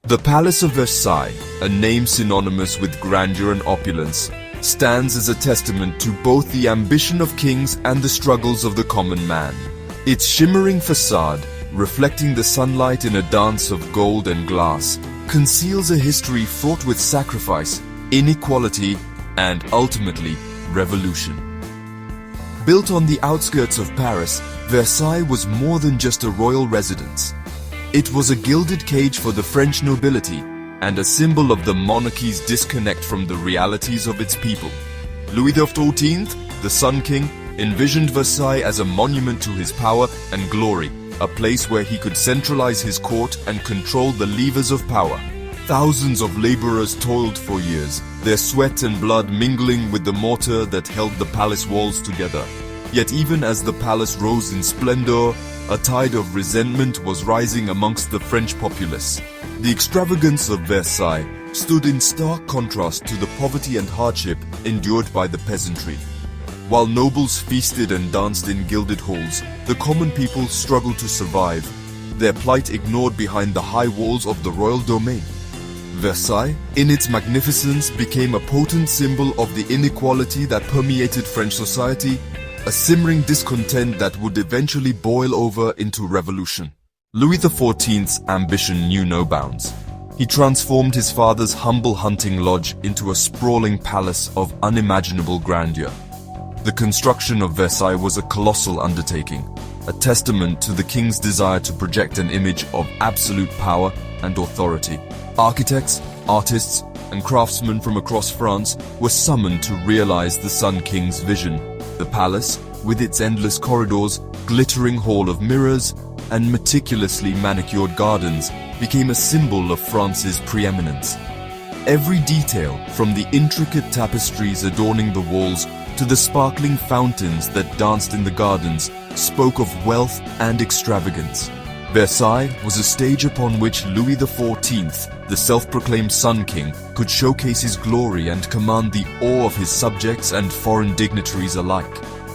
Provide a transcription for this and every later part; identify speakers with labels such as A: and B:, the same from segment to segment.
A: The Palace of Versailles, a name synonymous with grandeur and opulence, stands as a testament to both the ambition of kings and the struggles of the common man. Its shimmering facade, reflecting the sunlight in a dance of gold and glass, conceals a history fraught with sacrifice, inequality, and ultimately, revolution. Built on the outskirts of Paris, Versailles was more than just a royal residence. It was a gilded cage for the French nobility and a symbol of the monarchy's disconnect from the realities of its people. Louis XIV, the Sun King, envisioned Versailles as a monument to his power and glory, a place where he could centralize his court and control the levers of power. Thousands of laborers toiled for years, their sweat and blood mingling with the mortar that held the palace walls together. Yet even as the palace rose in splendor, a tide of resentment was rising amongst the French populace. The extravagance of Versailles stood in stark contrast to the poverty and hardship endured by the peasantry. While nobles feasted and danced in gilded halls, the common people struggled to survive, their plight ignored behind the high walls of the royal domain. Versailles, in its magnificence, became a potent symbol of the inequality that permeated French society, a simmering discontent that would eventually boil over into revolution. Louis XIV's ambition knew no bounds. He transformed his father's humble hunting lodge into a sprawling palace of unimaginable grandeur. The construction of Versailles was a colossal undertaking, a testament to the king's desire to project an image of absolute power and authority. Architects, artists, and craftsmen from across France were summoned to realize the Sun King's vision. The palace, with its endless corridors, glittering hall of mirrors, and meticulously manicured gardens, became a symbol of France's preeminence. Every detail, from the intricate tapestries adorning the walls to the sparkling fountains that danced in the gardens, spoke of wealth and extravagance. Versailles was a stage upon which Louis XIV, the self-proclaimed Sun King, could showcase his glory and command the awe of his subjects and foreign dignitaries alike.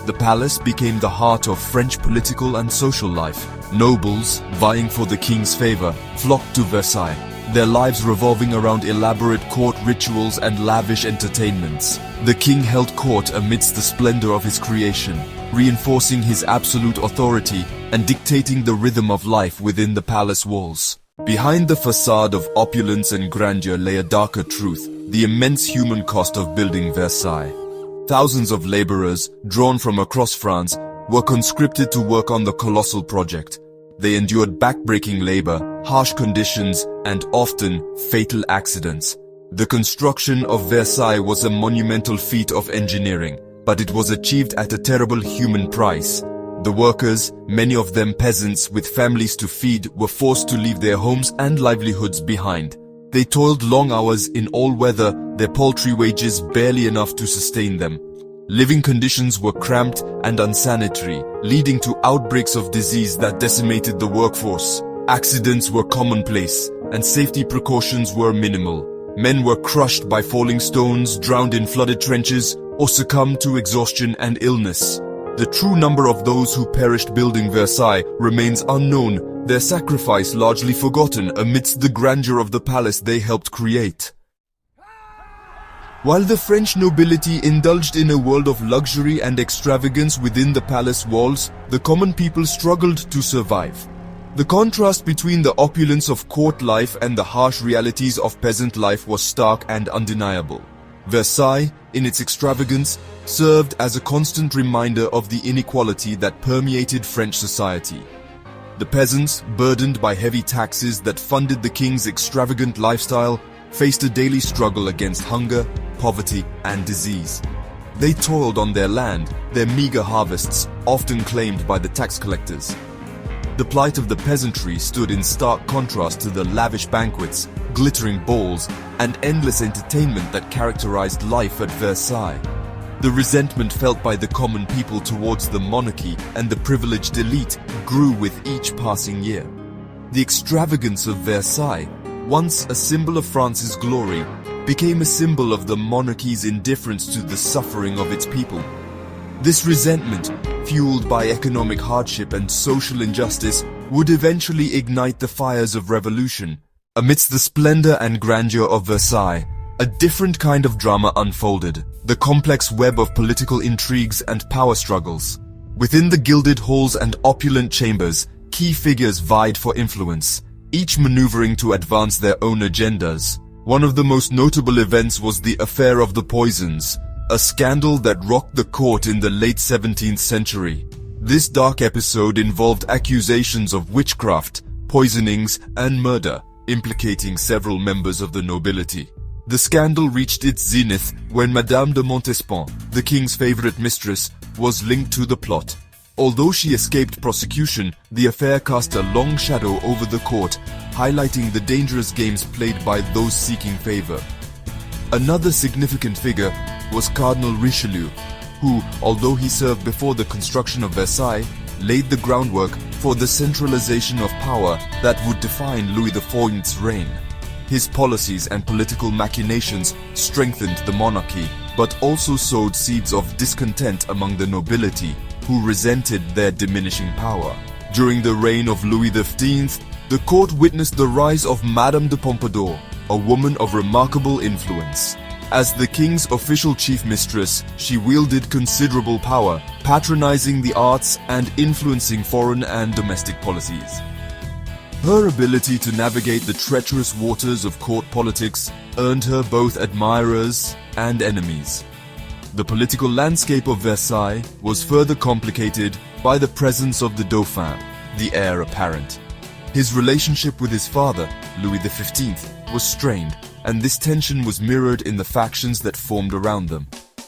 A: The palace became the heart of French political and social life. Nobles, vying for the king's favor, flocked to Versailles, their lives revolving around elaborate court rituals and lavish entertainments. The king held court amidst the splendor of his creation, reinforcing his absolute authority and dictating the rhythm of life within the palace walls. Behind the facade of opulence and grandeur lay a darker truth, the immense human cost of building Versailles. Thousands of laborers, drawn from across France, were conscripted to work on the colossal project. They endured back-breaking labor, harsh conditions, and often fatal accidents. The construction of Versailles was a monumental feat of engineering, but it was achieved at a terrible human price. The workers, many of them peasants with families to feed, were forced to leave their homes and livelihoods behind. They toiled long hours in all weather, their paltry wages barely enough to sustain them. Living conditions were cramped and unsanitary, leading to outbreaks of disease that decimated the workforce. Accidents were commonplace, and safety precautions were minimal. Men were crushed by falling stones, drowned in flooded trenches, or succumbed to exhaustion and illness. The true number of those who perished building Versailles remains unknown, their sacrifice largely forgotten amidst the grandeur of the palace they helped create. While the French nobility indulged in a world of luxury and extravagance within the palace walls, the common people struggled to survive. The contrast between the opulence of court life and the harsh realities of peasant life was stark and undeniable. Versailles, in its extravagance, served as a constant reminder of the inequality that permeated French society. The peasants, burdened by heavy taxes that funded the king's extravagant lifestyle, faced a daily struggle against hunger, poverty, and disease. They toiled on their land, their meager harvests, often claimed by the tax collectors. The plight of the peasantry stood in stark contrast to the lavish banquets, glittering balls, and endless entertainment that characterized life at Versailles. The resentment felt by the common people towards the monarchy and the privileged elite grew with each passing year. The extravagance of Versailles, once a symbol of France's glory, became a symbol of the monarchy's indifference to the suffering of its people. This resentment, fueled by economic hardship and social injustice, would eventually ignite the fires of revolution. Amidst the splendor and grandeur of Versailles, a different kind of drama unfolded, the complex web of political intrigues and power struggles. Within the gilded halls and opulent chambers, key figures vied for influence, each maneuvering to advance their own agendas. One of the most notable events was the Affair of the Poisons, a scandal that rocked the court in the late 17th century. This dark episode involved accusations of witchcraft, poisonings, and murder, implicating several members of the nobility. The scandal reached its zenith when Madame de Montespan, the king's favorite mistress, was linked to the plot. Although she escaped prosecution, the affair cast a long shadow over the court, highlighting the dangerous games played by those seeking favor. Another significant figure was Cardinal Richelieu, who, although he served before the construction of Versailles, laid the groundwork for the centralization of power that would define Louis XIV's reign. His policies and political machinations strengthened the monarchy, but also sowed seeds of discontent among the nobility, who resented their diminishing power. During the reign of Louis XV, the court witnessed the rise of Madame de Pompadour, a woman of remarkable influence. As the king's official chief mistress, she wielded considerable power, patronizing the arts and influencing foreign and domestic policies. Her ability to navigate the treacherous waters of court politics earned her both admirers and enemies. The political landscape of Versailles was further complicated by the presence of the Dauphin, the heir apparent. His relationship with his father, Louis XV, was strained, and this tension was mirrored in the factions that formed around them.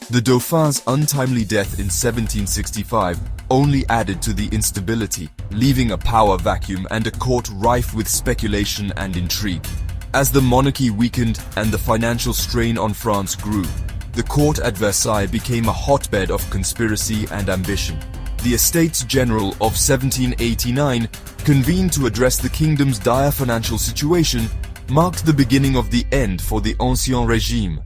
A: The Dauphin's untimely death in 1765 only added to the instability, leaving a power vacuum and a court rife with speculation and intrigue. As the monarchy weakened and the financial strain on France grew, the court at Versailles became a hotbed of conspiracy and ambition. The Estates General of 1789, convened to address the kingdom's dire financial situation, marked the beginning of the end for the Ancien Régime.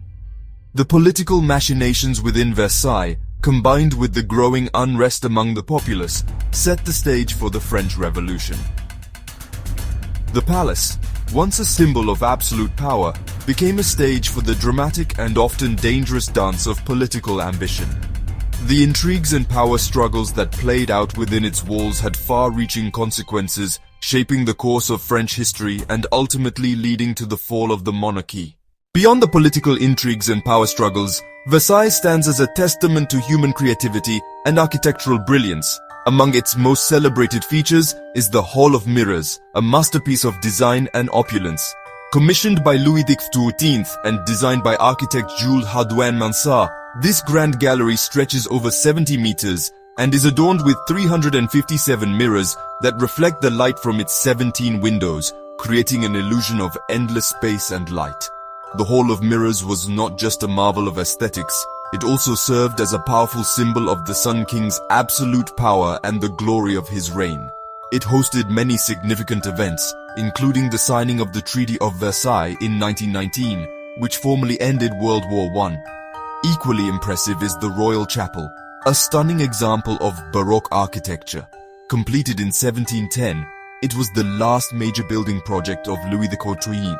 A: The political machinations within Versailles, combined with the growing unrest among the populace, set the stage for the French Revolution. The palace, once a symbol of absolute power, became a stage for the dramatic and often dangerous dance of political ambition. The intrigues and power struggles that played out within its walls had far-reaching consequences, shaping the course of French history and ultimately leading to the fall of the monarchy. Beyond the political intrigues and power struggles, Versailles stands as a testament to human creativity and architectural brilliance. Among its most celebrated features is the Hall of Mirrors, a masterpiece of design and opulence. Commissioned by Louis XIV and designed by architect Jules Hardouin-Mansart, this grand gallery stretches over 70 meters and is adorned with 357 mirrors that reflect the light from its 17 windows, creating an illusion of endless space and light. The Hall of Mirrors was not just a marvel of aesthetics, it also served as a powerful symbol of the Sun King's absolute power and the glory of his reign. It hosted many significant events, including the signing of the Treaty of Versailles in 1919, which formally ended World War I. Equally impressive is the Royal Chapel, a stunning example of Baroque architecture. Completed in 1710, it was the last major building project of Louis XIV.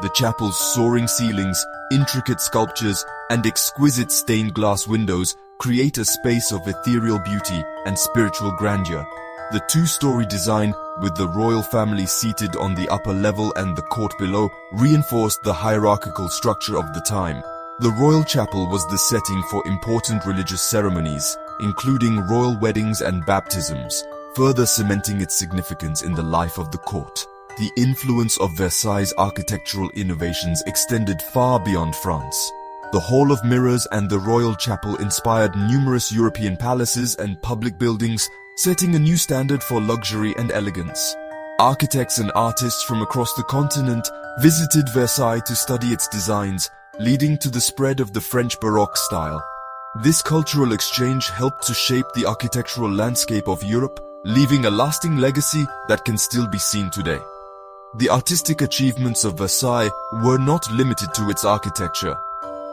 A: The chapel's soaring ceilings, intricate sculptures, and exquisite stained glass windows create a space of ethereal beauty and spiritual grandeur. The two-story design, with the royal family seated on the upper level and the court below, reinforced the hierarchical structure of the time. The royal chapel was the setting for important religious ceremonies, including royal weddings and baptisms, further cementing its significance in the life of the court. The influence of Versailles' architectural innovations extended far beyond France. The Hall of Mirrors and the Royal Chapel inspired numerous European palaces and public buildings, setting a new standard for luxury and elegance. Architects and artists from across the continent visited Versailles to study its designs, leading to the spread of the French Baroque style. This cultural exchange helped to shape the architectural landscape of Europe, leaving a lasting legacy that can still be seen today. The artistic achievements of Versailles were not limited to its architecture.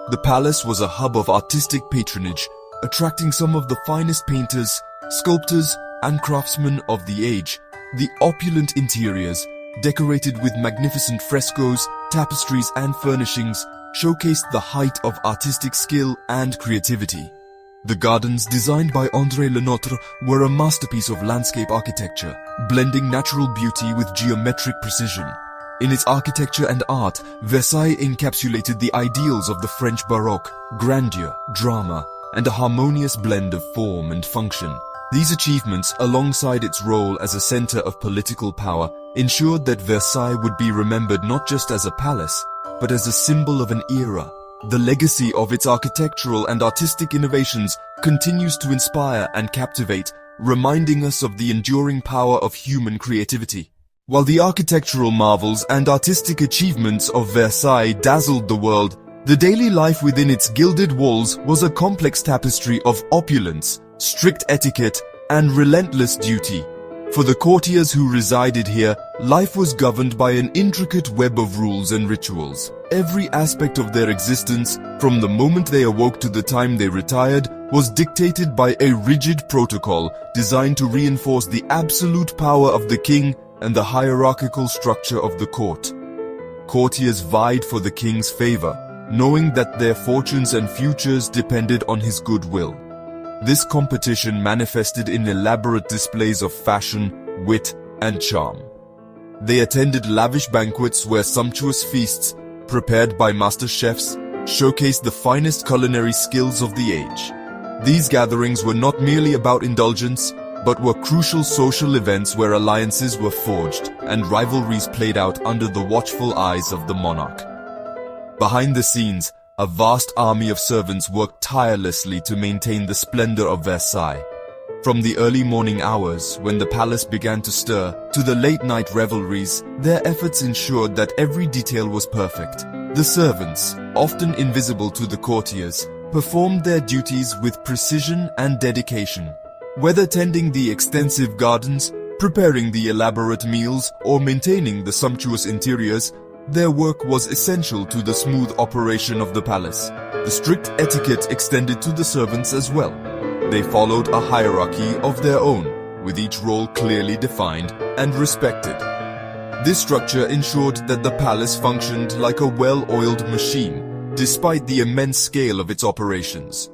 A: The palace was a hub of artistic patronage, attracting some of the finest painters, sculptors, and craftsmen of the age. The opulent interiors, decorated with magnificent frescoes, tapestries, and furnishings, showcased the height of artistic skill and creativity. The gardens, designed by André Lenotre, were a masterpiece of landscape architecture, blending natural beauty with geometric precision. In its architecture and art, Versailles encapsulated the ideals of the French Baroque: grandeur, drama, and a harmonious blend of form and function. These achievements, alongside its role as a center of political power, ensured that Versailles would be remembered not just as a palace, but as a symbol of an era. The legacy of its architectural and artistic innovations continues to inspire and captivate, reminding us of the enduring power of human creativity. While the architectural marvels and artistic achievements of Versailles dazzled the world, the daily life within its gilded walls was a complex tapestry of opulence, strict etiquette, and relentless duty. For the courtiers who resided here, life was governed by an intricate web of rules and rituals. Every aspect of their existence, from the moment they awoke to the time they retired, was dictated by a rigid protocol designed to reinforce the absolute power of the king and the hierarchical structure of the court. Courtiers vied for the king's favor, knowing that their fortunes and futures depended on his goodwill. This competition manifested in elaborate displays of fashion, wit, and charm. They attended lavish banquets where sumptuous feasts, prepared by master chefs, showcased the finest culinary skills of the age. These gatherings were not merely about indulgence, but were crucial social events where alliances were forged and rivalries played out under the watchful eyes of the monarch. Behind the scenes, a vast army of servants worked tirelessly to maintain the splendor of Versailles. From the early morning hours, when the palace began to stir, to the late-night revelries, their efforts ensured that every detail was perfect. The servants, often invisible to the courtiers, performed their duties with precision and dedication. Whether tending the extensive gardens, preparing the elaborate meals, or maintaining the sumptuous interiors, their work was essential to the smooth operation of the palace. The strict etiquette extended to the servants as well. They followed a hierarchy of their own, with each role clearly defined and respected. This structure ensured that the palace functioned like a well-oiled machine, despite the immense scale of its operations.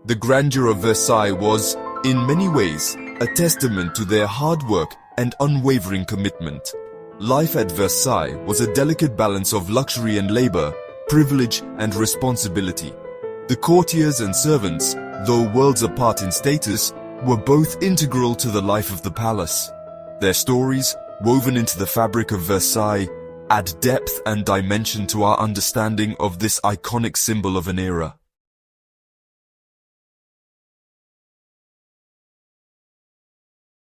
A: The grandeur of Versailles was, in many ways, a testament to their hard work and unwavering commitment. Life at Versailles was a delicate balance of luxury and labor, privilege and responsibility. The courtiers and servants, though worlds apart in status, were both integral to the life of the palace. Their stories, woven into the fabric of Versailles, add depth and dimension to our understanding of this iconic symbol of an era.